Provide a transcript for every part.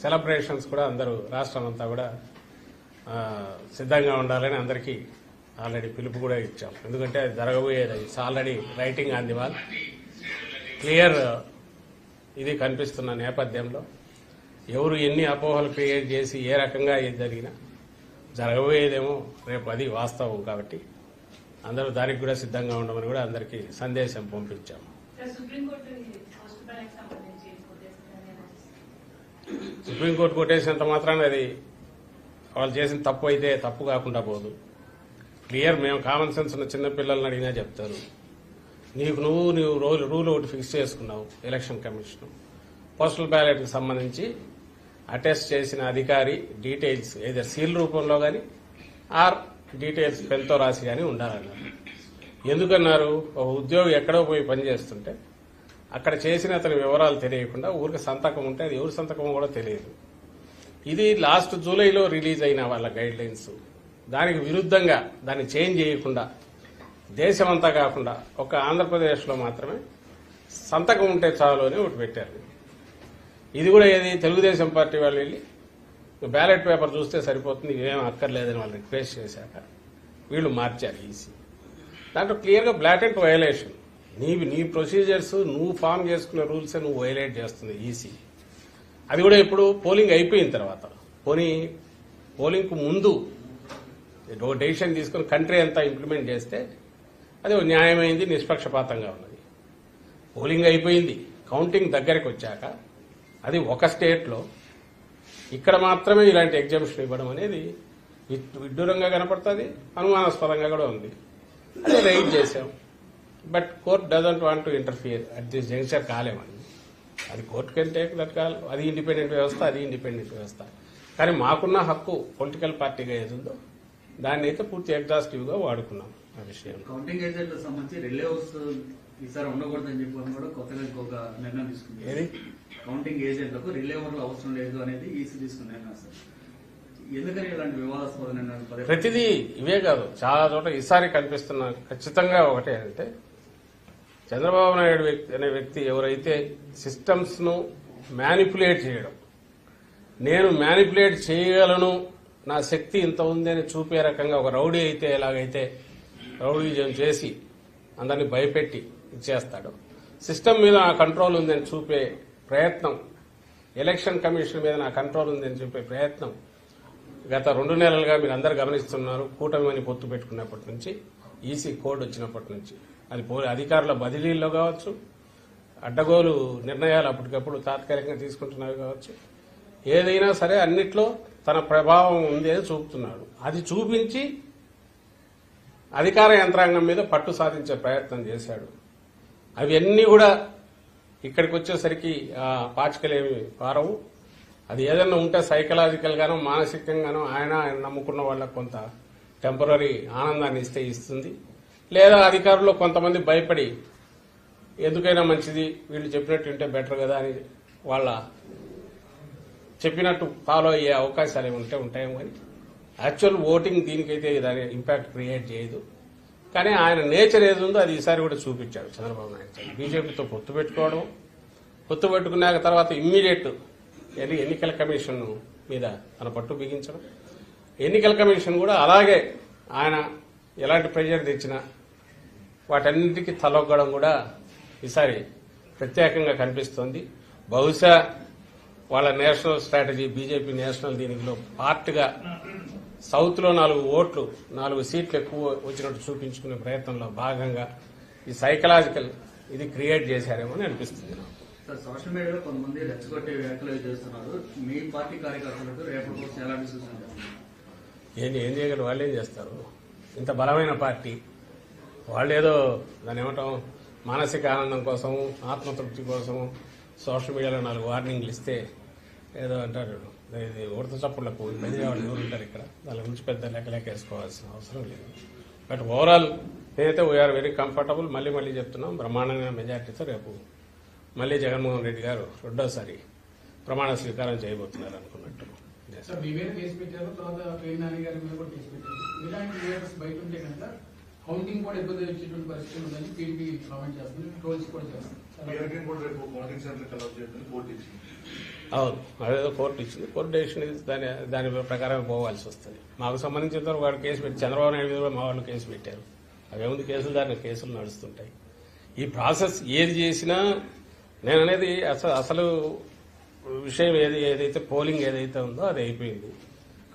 Celebrations కూడా అందరూ రాష్ట్రం అంతా కూడా సిద్ధంగా ఉండాలని అందరికీ ఆల్రెడీ పిలుపు కూడా ఇచ్చాం. ఎందుకంటే అది జరగబోయేది it's already writing on the wall. Clear ఇది కనిపిస్తున్న నేపథ్యంలో ఎవరు ఎన్ని అపోహలు క్రియేట్ చేసి ఏ రకంగా ఏది జరిగినా జరగబోయేదేమో రేపు అది వాస్తవం. కాబట్టి అందరూ దానికి కూడా సిద్ధంగా ఉండమని కూడా అందరికీ సందేశం పంపించాము. సుప్రీంకోర్టు కొట్టేసినంత మాత్రాన అది వాళ్ళు చేసిన తప్పు అయితే తప్పు కాకుండా పోదు. క్లియర్ మేము కామన్ సెన్స్ ఉన్న చిన్నపిల్లల్ని అడిగినా చెప్తారు. నువ్వు రూల్ ఒకటి ఫిక్స్ చేసుకున్నావు. ఎలక్షన్ కమిషన్ పోస్టల్ బ్యాలెట్కి సంబంధించి అటెస్ట్ చేసిన అధికారి డీటెయిల్స్ ఏదైనా సీల్ రూపంలో కానీ ఆర్ డీటెయిల్స్ పెన్తో రాసి కానీ ఉండాలన్నారు. ఎందుకన్నారు? ఒక ఉద్యోగి ఎక్కడో పోయి పనిచేస్తుంటే అక్కడ చేసిన అతని వివరాలు తెలియకుండా ఊరికి సంతకం ఉంటే అది ఎవరి సంతకం కూడా తెలియదు. ఇది లాస్ట్ జూలైలో రిలీజ్ అయిన వాళ్ళ గైడ్ లైన్స్. దానికి విరుద్ధంగా దాన్ని చేంజ్ చేయకుండా దేశమంతా కాకుండా ఒక ఆంధ్రప్రదేశ్లో మాత్రమే సంతకం ఉంటే చాలు అని ఒకటి పెట్టారు. ఇది కూడా ఏది తెలుగుదేశం పార్టీ వాళ్ళు వెళ్ళి బ్యాలెట్ పేపర్ చూస్తే సరిపోతుంది, ఇవేం అక్కర్లేదని వాళ్ళు రిక్వెస్ట్ చేశాక వీళ్ళు మార్చారు ఈసీ. దాంట్లో క్లియర్గా బ్లాటెంట్ వయలేషన్. నీ ప్రొసీజర్స్ నువ్వు ఫామ్ చేసుకున్న రూల్స్ నువ్వు వైలేట్ చేస్తుంది ఈసీ. అది కూడా ఇప్పుడు పోలింగ్ అయిపోయిన తర్వాత పోలింగ్కు ముందు డెసిషన్ తీసుకుని కంట్రీ అంతా ఇంప్లిమెంట్ చేస్తే అది న్యాయమైంది, నిష్పక్షపాతంగా ఉన్నది. పోలింగ్ అయిపోయింది, కౌంటింగ్ దగ్గరికి వచ్చాక అది ఒక స్టేట్లో ఇక్కడ మాత్రమే ఇలాంటి ఎగ్జామ్షన్ ఇవ్వడం అనేది విడ్డూరంగా కనపడుతుంది, అనుమానాస్పదంగా కూడా ఉంది. అదే రైట్ చేశాం. But court doesn't want to interfere at this juncture. కాలేమని అది court can take that call. అది ఇండిపెండెంట్ వ్యవస్థ. కానీ మాకున్న హక్కు పొలిటికల్ పార్టీగా ఏదుందో దాన్ని అయితే పూర్తి ఎగ్జాస్టివ్ గా వాడుకున్నాం. ఆ విషయం కౌంటింగ్ ఏజెంట్లకు సంబంధించి రిలేవ్స్ ఈసారి ఉండకూడదని చెప్పి కూడా కొత్తగా ఇంకొక నిర్ణయం తీసుకుంది. కౌంటింగ్ ఏజెంట్లకు రిలేవర్లు అవసరం లేదు అనేది ఈసీ తీసుకున్న నిర్ణయం సార్. ఎందుకని ఇలాంటి వివాదాస్పద నిర్ణయాలు ప్రతిదీ ఇవే కాదు, చాలా చోట ఈసారి కనిపిస్తున్న ఖచ్చితంగా ఒకటే అంటే చంద్రబాబు నాయుడు అనే వ్యక్తి ఎవరైతే సిస్టమ్స్ ను మ్యానిపులేట్ చేయడం, నేను మ్యానిపులేట్ చేయగలను, నా శక్తి ఇంత ఉంది అని చూపే రకంగా ఒక రౌడీ అయితే ఎలాగైతే రౌడీజం చేసి అందరినీ భయపెట్టి ఇచ్చేస్తాడు, సిస్టమ్ మీద నా కంట్రోల్ ఉందని చూపే ప్రయత్నం, ఎలక్షన్ కమిషన్ మీద నా కంట్రోల్ ఉందని చూపే ప్రయత్నం గత 2 నెలలుగా మీరు అందరు గమనిస్తున్నారు. కూటమి అని పొత్తు పెట్టుకున్నప్పటి నుంచి, ఈసీ కోడ్ వచ్చినప్పటి నుంచి, అది అధికారుల బదిలీల్లో కావచ్చు, అడ్డగోలు నిర్ణయాలు అప్పటికప్పుడు తాత్కాలికంగా తీసుకుంటున్నవి కావచ్చు, ఏదైనా సరే అన్నిట్లో తన ప్రభావం ఉంది అని చూపుతున్నాడు. అది చూపించి అధికార యంత్రాంగం మీద పట్టు సాధించే ప్రయత్నం చేశాడు. అవన్నీ కూడా ఇక్కడికి వచ్చేసరికి పాచికలేమి పారవు. అది ఏదన్నా ఉంటే సైకలాజికల్ గానో మానసికంగానో ఆయన నమ్ముకున్న వాళ్ళకు కొంత టెంపరీ ఆనందాన్ని ఇస్తుంది. లేదా అధికారులు కొంతమంది భయపడి ఎందుకైనా మంచిది వీళ్ళు చెప్పినట్టు ఉంటే బెటర్ కదా అని వాళ్ళ చెప్పినట్టు ఫాలో అయ్యే అవకాశాలు ఏమి ఉంటాయేమో. కానీ యాక్చువల్ ఓటింగ్ దీనికైతే దాని ఇంపాక్ట్ క్రియేట్ చేయదు. కానీ ఆయన నేచర్ ఏది ఉందో అది ఈసారి కూడా చూపించాడు చంద్రబాబు నాయుడు. బీజేపీతో పొత్తు పెట్టుకున్నాక తర్వాత ఇమ్మీడియట్ ఎన్నికల కమిషన్ మీద తన పట్టు బిగించడం, ఎన్నికల కమిషన్ కూడా అలాగే ఆయన ఎలాంటి ప్రెషర్ తెచ్చినా వాటన్నిటికీ తలొగ్గడం కూడా ఈసారి ప్రత్యేకంగా కనిపిస్తోంది. బహుశా వాళ్ళ నేషనల్ స్ట్రాటజీ, బీజేపీ నేషనల్ దీనిలో పార్ట్గా సౌత్ లో 4 సీట్లు ఎక్కువ వచ్చినట్టు చూపించుకునే ప్రయత్నంలో భాగంగా ఈ సైకలాజికల్ ఇది క్రియేట్ చేశారేమో అని అనిపిస్తుంది. సార్, సోషల్ మీడియాలో కొంతమంది రెచ్చగొట్టే వ్యాఖ్యలు చేస్తున్నారు. మీ పార్టీ కార్యకర్తలకు రేపటి కోసం ఎలాంటి సూచనలు? ఏం చేయగలరు? వాళ్ళు ఏం చేస్తారు? ఇంత బలమైన పార్టీ వాళ్ళేదో దాని ఏమంటాం మానసిక ఆనందం కోసం, ఆత్మతృప్తి కోసం సోషల్ మీడియాలో 4 వార్నింగ్లు ఇస్తే ఏదో అంటారు. ఇది ఉడత చప్పుళ్లకు బెదిరే వాళ్ళు ఎవరు ఉంటారు ఇక్కడ? దాని గురించి పెద్ద లెక్కలేకేసుకోవాల్సిన అవసరం లేదు. బట్ ఓవరాల్ నేనైతే వీఆర్ వెరీ కంఫర్టబుల్. మళ్ళీ చెప్తున్నాం, బ్రహ్మాండమైన మెజార్టీతో రేపు మళ్ళీ జగన్మోహన్ రెడ్డి గారు రెండోసారి ప్రమాణ స్వీకారం చేయబోతున్నారు అనుకున్నట్టు. కౌంటింగ్ కూడా ఇబ్బంది వచ్చేటువంటి పరిస్థితి ఉందని టీడీపీ కామెంట్ చేస్తుంది, ట్రోల్స్ కూడా చేస్తుంది. అవును, అదేదో కోర్టు ఇచ్చింది. కోర్టు డెసిషన్ దాని ప్రకారం పోవాల్సి వస్తుంది. మాకు సంబంధించిన వాడు కేసు పెట్టి చంద్రబాబు నాయుడు మీద కూడా మా వాళ్ళు కేసు పెట్టారు. అవేముంది కేసులు, దాని కేసులు నడుస్తుంటాయి. ఈ ప్రాసెస్ ఏది చేసినా నేను అనేది అసలు విషయం ఏదైతే పోలింగ్ ఏదైతే ఉందో అది అయిపోయింది.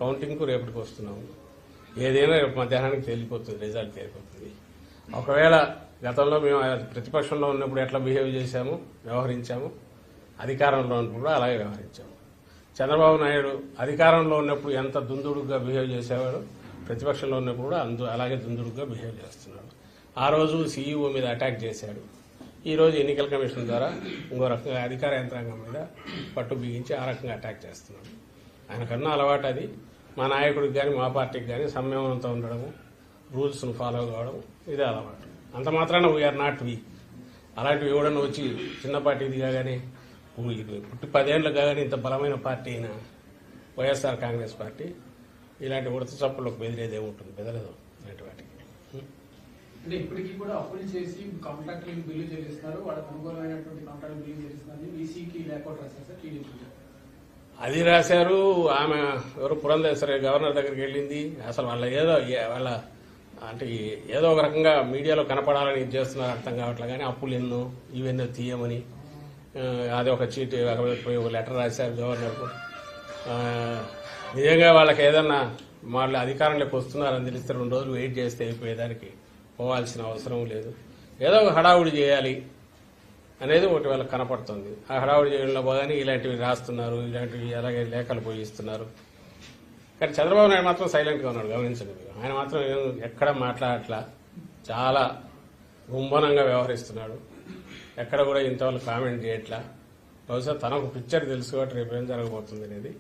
కౌంటింగ్కు రేపటికి వస్తున్నాము. ఏదైనా రేపు మధ్యాహ్నానికి తేలిపోతుంది, రిజల్ట్ తేలిపోతుంది. ఒకవేళ గతంలో మేము ప్రతిపక్షంలో ఉన్నప్పుడు ఎట్లా బిహేవ్ చేశాము, వ్యవహరించాము, అధికారంలో ఉన్నప్పుడు కూడా అలాగే వ్యవహరించాము. చంద్రబాబు నాయుడు అధికారంలో ఉన్నప్పుడు ఎంత దుందుడుగా బిహేవ్ చేసేవాడు, ప్రతిపక్షంలో ఉన్నప్పుడు కూడా అలాగే దుందుడుగా బిహేవ్ చేస్తున్నాడు. ఆ రోజు సీఈఓ మీద అటాక్ చేశాడు. ఈ రోజు ఎన్నికల కమిషన్ ద్వారా ఇంకో రకంగా అధికార యంత్రాంగం మీద పట్టు బిగించి ఆ రకంగా అటాక్ చేస్తున్నాడు. ఆయనకన్నా అలవాటు అది. మా నాయకుడికి కానీ మా పార్టీకి కానీ సంయమనంతో ఉండడము, రూల్స్ను ఫాలో కావడం ఇదే అలవాటు. అంత మాత్రాన వీఆర్ నాట్ వీక్. అలాంటివి ఎవడన్నా వచ్చి చిన్న పార్టీది కాగానే పుట్టి 10 ఏళ్ళు కాగానే ఇంత బలమైన పార్టీ అయిన వైఎస్ఆర్ కాంగ్రెస్ పార్టీ ఇలాంటి ఉడత చప్పులకు బెదిరేదే ఉంటుంది, బెదరదు ఇలాంటి వాటికి. అంటే ఇప్పటికీ కూడా అప్పులు చేసి కాంట్రాక్టులకు బిల్లు చెల్లిస్తున్నారు, వాళ్ళకి అనుకూలమైనటువంటి కాంట్రాక్ట్ బిల్లు చెల్లిస్తున్నారు. ఈసీకి లేకపోతే రాశారు సార్ టీడీపీ. అది రాశారు. ఆమె ఎవరు పురంధేశ్వరి గవర్నర్ దగ్గరికి వెళ్ళింది. అసలు వాళ్ళ అంటే ఏదో ఒక రకంగా మీడియాలో కనపడాలని ఇది చేస్తున్నారు, అర్థం కావట్లే. కానీ అప్పులు ఎన్నో ఇవెన్నో తీయమని అది ఒక చీటీ ఒక లెటర్ రాశారు గవర్నర్కు. నిజంగా వాళ్ళకి ఏదన్నా వాళ్ళు అధికారంలోకి వస్తున్నారని తెలిస్తే 2 రోజులు వెయిట్ చేస్తే అయిపోయేదానికి పోవాల్సిన అవసరం లేదు. ఏదో ఒక హడావుడి చేయాలి అనేది ఒకటి వాళ్ళకి కనపడుతుంది. ఆ హడావుడి చేయడంలో పోగానే ఇలాంటివి రాస్తున్నారు, ఇలాంటివి అలాగే లేఖలు పోయిస్తున్నారు. కానీ చంద్రబాబు నాయుడు మాత్రం సైలెంట్గా ఉన్నాడు, గమనించండి. ఆయన మాత్రం ఎక్కడ మాట్లాడట్లా, చాలా గుంభనంగా వ్యవహరిస్తున్నాడు. ఎక్కడ కూడా ఇంతవరకు కామెంట్ చేయట్లా. బహుశా తనకు పిక్చర్ తెలుసు కాబట్టి రేపు ఏం జరగబోతుంది అనేది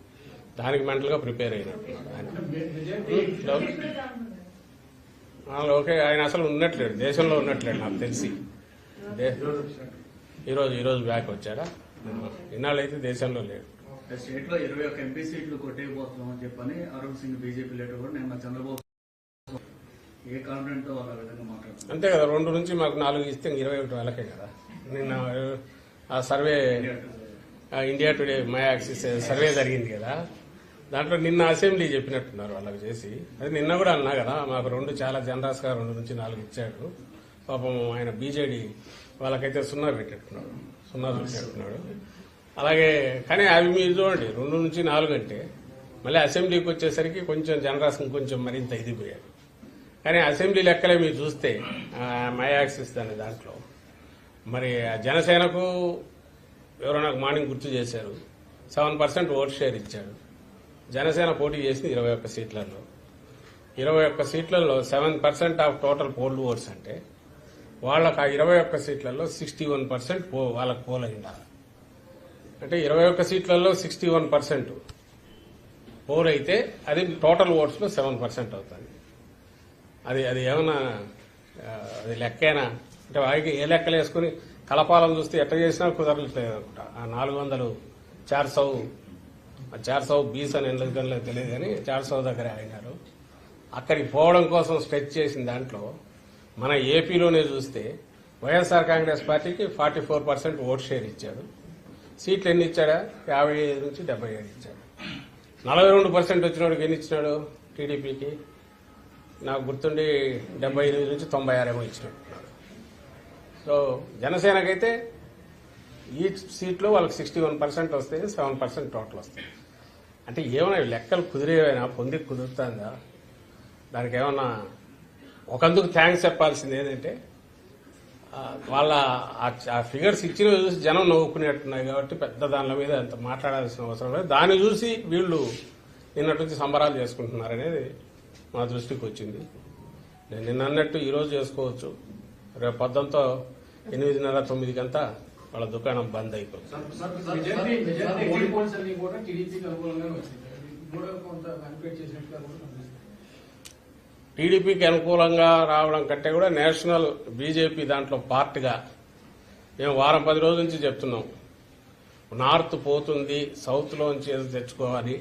దానికి మెంటల్గా ప్రిపేర్ అయినట్టున్నాడు ఆయన. ఓకే, ఆయన అసలు ఉన్నట్లేడు, దేశంలో ఉన్నట్లేడు నాకు తెలిసి. ఈరోజు బ్యాక్ వచ్చాడా? ఇన్నాళ్ళైతే దేశంలో లేడు. స్టేట్ లో 21 ఎంపీ సీట్లు కొట్టేయబోతున్నామని చెప్పని అరుణ్ సింగ్ బీజేపీ లీడర్ కూడా నిన్న చంద్రబాబు ఏ కాన్ఫిడెంట్ తో వాళ్ళ విధంగా మాట్లాడుతున్నారు. అంతే కదా, 2 నుంచి మాకు 4 ఇస్తే 21 వాళ్ళకే కదా. నిన్న ఆ survey India today my axis survey జరిగింది కదా, దాంట్లో నిన్న అసెంబ్లీ చెప్పినట్టున్నారు వాళ్ళకి చేసి. అది నిన్న కూడా అన్నా కదా, మాకు 2 చాలా జనరస్ గా 2 నుంచి 4 ఇచ్చాడు. పాపం ఆయన బీజేడీ వాళ్ళకైతే 0 పెట్టేట్టున్నాడు. అలాగే కానీ అవి మీరు చూడండి, 2 నుంచి 4 అంటే మళ్ళీ అసెంబ్లీకి వచ్చేసరికి కొంచెం జనరస్ ఇంకొంచెం మరింత ఇదిపోయాడు. కానీ అసెంబ్లీ లెక్కలే మీరు చూస్తే మై యాక్సిస్ అనే దాంట్లో మరి జనసేనకు ఎవరో నాకు మార్నింగ్ గుర్తు చేశారు, 7% ఓట్ షేర్ ఇచ్చాడు. జనసేన పోటీ చేసింది 21 సీట్లలో. 21 సీట్లలో 7% ఆఫ్ టోటల్ పోల్డ్ ఓట్స్ అంటే వాళ్ళకు ఆ 21 సీట్లలో 61% వాళ్ళకు పోల్ అయిందా అంటే 21 సీట్లలో 61% పోల్ అయితే అది టోటల్ ఓట్స్ లో 7% అవుతుంది. అది ఏమన్నా అది లెక్కేనా అంటే వారికి ఏ లెక్కలు వేసుకుని కలపాలను చూస్తే ఎట్లా చేసినా కుదరలేదు అనుకుంటా. ఆ 400 400 20 అని ఎందుకంటే తెలియదు కానీ 400 దగ్గర అయినారు. అక్కడికి పోవడం కోసం స్ట్రెచ్ చేసిన దాంట్లో మన ఏపీలోనే చూస్తే వైఎస్ఆర్ కాంగ్రెస్ పార్టీకి 44% ఓట్ షేర్ ఇచ్చాడు. సీట్లు ఎన్ని ఇచ్చాడా? 55 నుంచి 77 ఇచ్చాడు. 42% వచ్చినోడికి ఎన్ని ఇచ్చినాడు? టీడీపీకి నాకు గుర్తుండి 78 నుంచి 96 ఏమో ఇచ్చినట్టున్నాడు. సో జనసేనకైతే ఈ సీట్లో వాళ్ళకి 61% వస్తాయి, 7% టోటల్ వస్తాయి. అంటే ఏమైనా లెక్కలు కుదిరేవైనా పొందికి కుదురుతుందా? దానికి ఏమన్నా ఒకందుకు థ్యాంక్స్ చెప్పాల్సింది ఏంటంటే వాళ్ళ ఆ ఫిగర్స్ ఇచ్చిన చూసి జనం నవ్వుకునేట్టున్నాయి కాబట్టి పెద్ద దానిల మీద అంత మాట్లాడాల్సిన అవసరం లేదు. దాన్ని చూసి వీళ్ళు నిన్నటి నుంచి సంబరాలు చేసుకుంటున్నారనేది మా దృష్టికి వచ్చింది. నేను నిన్న అన్నట్టు ఈరోజు చేసుకోవచ్చు, రేపు పొద్దుంతో 8:30 9 వాళ్ళ దుకాణం బంద్ అయిపోతుంది. టీడీపీకి అనుకూలంగా రావడం కంటే కూడా నేషనల్ బీజేపీ దాంట్లో పార్ట్గా మేము వారం 10 రోజుల నుంచి చెప్తున్నాం. నార్త్ పోతుంది, సౌత్లోంచి ఏదో తెచ్చుకోవాలి,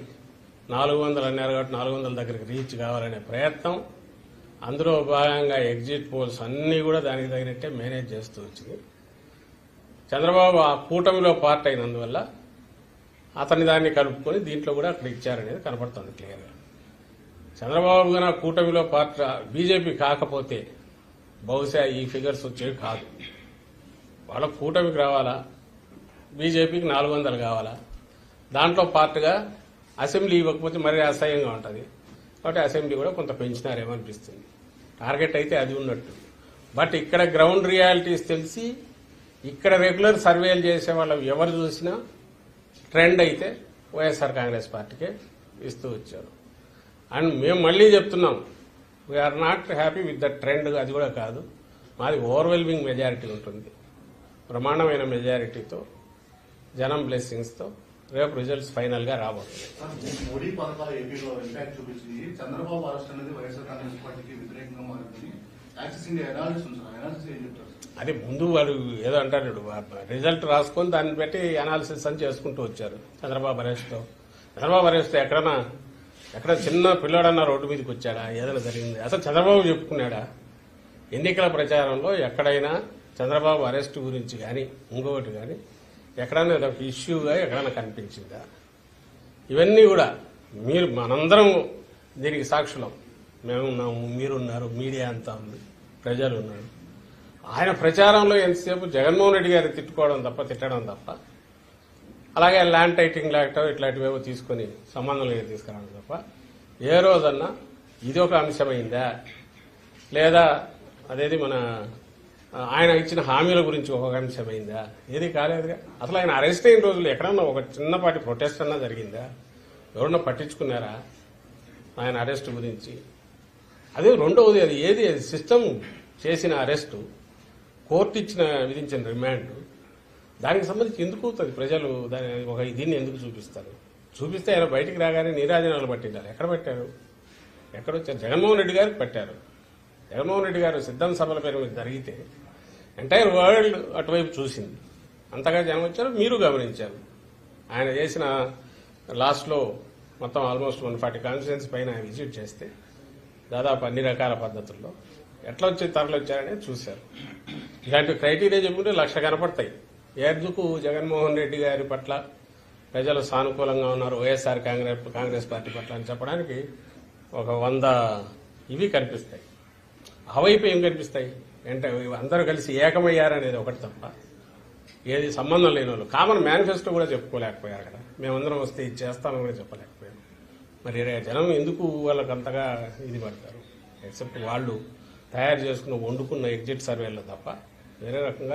400 అన్నారు కాబట్టి 400 దగ్గరికి రీచ్ కావాలనే ప్రయత్నం. అందులో భాగంగా ఎగ్జిట్ పోల్స్ అన్నీ కూడా దానికి తగినట్టే మేనేజ్ చేస్తూ వచ్చింది. చంద్రబాబు ఆ కూటమిలో పార్ట్ అయినందువల్ల అతని దాన్ని కలుపుకొని దీంట్లో కూడా అక్కడ ఇచ్చారనేది కనపడుతుంది క్లియర్గా. చంద్రబాబు గారు కూటమిలో పార్టీ బీజేపీ కాకపోతే బహుశా ఈ ఫిగర్స్ వచ్చేవి కాదు. వాళ్ళ కూటమికి రావాలా, బీజేపీకి 400 కావాలా, దాంట్లో పార్ట్గా అసెంబ్లీ ఇవ్వకపోతే మరీ అసహ్యంగా ఉంటుంది. కాబట్టి అసెంబ్లీ కూడా కొంత పెంచినారేమో అనిపిస్తుంది. టార్గెట్ అయితే అది ఉన్నట్టు. బట్ ఇక్కడ గ్రౌండ్ రియాలిటీస్ తెలిసి ఇక్కడ రెగ్యులర్ సర్వేలు చేసే వాళ్ళు ఎవరు చూసినా ట్రెండ్ అయితే వైఎస్ఆర్ కాంగ్రెస్ పార్టీకే ఇస్తూ వచ్చారు. అండ్ మేము మళ్ళీ చెప్తున్నాం, we are not happy with the trend. అది కూడా కాదు, మాది ఓవర్వెల్మింగ్ మెజారిటీ ఉంటుంది. బ్రహ్మాండమైన మెజారిటీతో, జనం బ్లెస్సింగ్స్తో రేపు రిజల్ట్స్ ఫైనల్ గా రాబోతుంది. మోడీ పథకాలు ఏపీలో ఇంపాక్ట్ చూపించి చంద్రబాబు అరెస్ట్ అనేది వైఎస్ఆర్ కాంగ్రెస్ పార్టీకి వ్యతిరేకంగా మారిందని యాక్సిస్ ఇండియా అనాలిసిస్ ఉంది సార్. అనాలిసిస్ ఏం చెప్తారు? అది ముందు వాడు ఏదో అంటారు, రిజల్ట్ రాసుకొని దాన్ని బట్టి అనాలిసిస్ అని చేసుకుంటూ వచ్చారు. చంద్రబాబు అరెస్ట్ ఎక్కడ చిన్న పిల్లాడన్నా రోడ్డు మీదకి వచ్చాడా, ఏదైనా జరిగింది? అసలు చంద్రబాబు చెప్పుకున్నాడా? ఎన్నికల ప్రచారంలో ఎక్కడైనా చంద్రబాబు అరెస్ట్ గురించి కానీ ఇంకొకటి కానీ ఎక్కడైనా ఒక ఇష్యూగా ఎక్కడైనా కనిపించిందా? ఇవన్నీ కూడా మనందరం దీనికి సాక్షులం. మేమున్నాము, మీరున్నారు, మీడియా అంతా ఉంది, ప్రజలు ఉన్నారు. ఆయన ప్రచారంలో ఎంతసేపు జగన్మోహన్ రెడ్డి గారిని తిట్టడం తప్ప అలాగే ల్యాండ్ టైటింగ్ లాక్టో ఇట్లాంటివేవో తీసుకుని సంబంధం లేదు తీసుకురావడం తప్ప ఏ రోజన్నా ఇది ఒక అంశమైందా, లేదా అదేది మన ఆయన ఇచ్చిన హామీల గురించి ఒక అంశమైందా? ఏది కాలేదుగా. అసలు ఆయన అరెస్ట్ అయిన రోజులు ఎక్కడన్నా ఒక చిన్నపాటి ప్రొటెస్ట్ అన్నా జరిగిందా? ఎవరన్నా పట్టించుకున్నారా ఆయన అరెస్ట్ గురించి? అదే రెండవది, అది సిస్టమ్ చేసిన అరెస్టు, కోర్టు విధించిన రిమాండ్, దానికి సంబంధించి ఎందుకు అవుతుంది? ప్రజలు దీన్ని ఎందుకు చూపిస్తే ఆయన బయటికి రాగానే నీరాజనాలు పట్టిండాలి. ఎక్కడ పెట్టారు? ఎక్కడొచ్చారు? జగన్మోహన్ రెడ్డి గారికి పెట్టారు. జగన్మోహన్ రెడ్డి గారు సిద్ధం సభల పేరు మీద జరిగితే ఎంటైర్ వరల్డ్ అటువైపు చూసింది. అంతగా జనం వచ్చారు, మీరు గమనించారు. ఆయన చేసిన లాస్ట్లో మొత్తం ఆల్మోస్ట్ 140 కాన్స్టిట్యుయెన్సీ పైన ఆయన విజిట్ చేస్తే దాదాపు అన్ని రకాల పద్ధతుల్లో ఎట్లా తరలి వచ్చారనేది చూశారు. ఇలాంటి క్రైటీరియా చెప్పుకుంటే 1,00,000 కనపడతాయి. ఎందుకు జగన్మోహన్ రెడ్డి గారి పట్ల ప్రజలు సానుకూలంగా ఉన్నారు, వైఎస్ఆర్ కాంగ్రెస్ పార్టీ పట్ల అని చెప్పడానికి ఒక 100 ఇవి కనిపిస్తాయి. అవైపు ఏం కనిపిస్తాయి అంటే అందరూ కలిసి ఏకమయ్యారనేది ఒకటి తప్ప ఏది సంబంధం లేని వాళ్ళు కామన్ మేనిఫెస్టో కూడా చెప్పుకోలేకపోయారు కదా. మేమందరం వస్తే ఇది చేస్తామని కూడా చెప్పలేకపోయాం. మరి జనం ఎందుకు వాళ్ళకి అంతగా ఇది పడతారు? ఎక్సెప్ట్ వాళ్ళు తయారు చేసుకున్న వండుకున్న ఎగ్జిట్ సర్వేల్లో తప్ప వేరే రకంగా